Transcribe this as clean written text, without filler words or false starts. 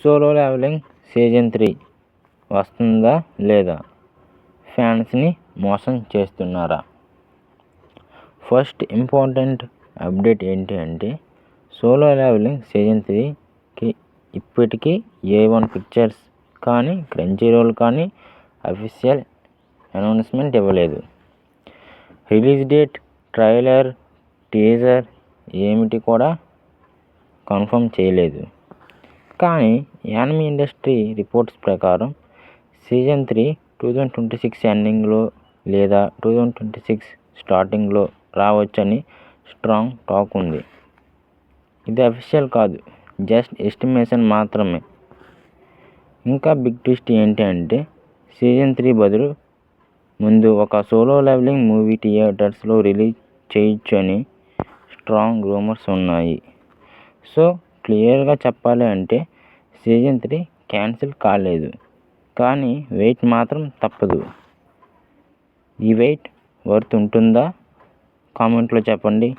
Solo levelling season 3 వస్తుందా లేదా? ఫ్యాన్స్ని మోసం చేస్తున్నారా? ఫస్ట్ ఇంపార్టెంట్ అప్డేట్ ఏంటి అంటే సోలో లెవెలింగ్ సీజన్ 3కి ఇప్పటికీ A1 పిక్చర్స్ కానీ క్రంచీరోల్ కానీ అఫీషియల్ అనౌన్స్మెంట్ ఇవ్వలేదు. రిలీజ్ డేట్, ట్రైలర్, టీజర్ ఏమిటి కూడా కన్ఫర్మ్ చేయలేదు. కానీ యానిమే ఇండస్ట్రీ రిపోర్ట్స్ ప్రకారం సీజన్ 3 2026 ఎండింగ్లో లేదా 2026 స్టార్టింగ్లో రావచ్చని స్ట్రాంగ్ టాక్ ఉంది. ఇది అఫీషియల్ కాదు, జస్ట్ ఎస్టిమేషన్ మాత్రమే. ఇంకా బిగ్ ట్విస్ట్ ఏంటి అంటే సీజన్ 3 బదులు ముందు ఒక సోలో లెవెలింగ్ మూవీ థియేటర్స్లో రిలీజ్ చేయొచ్చు అని స్ట్రాంగ్ రూమర్స్ ఉన్నాయి. సో క్లియర్గా చెప్పాలి అంటే సీజన్ 3 క్యాన్సిల్ కాలేదు, కానీ వెయిట్ మాత్రం తప్పదు. ఈ వెయిట్ వర్త్ ఉంటుందా? కామెంట్లో చెప్పండి.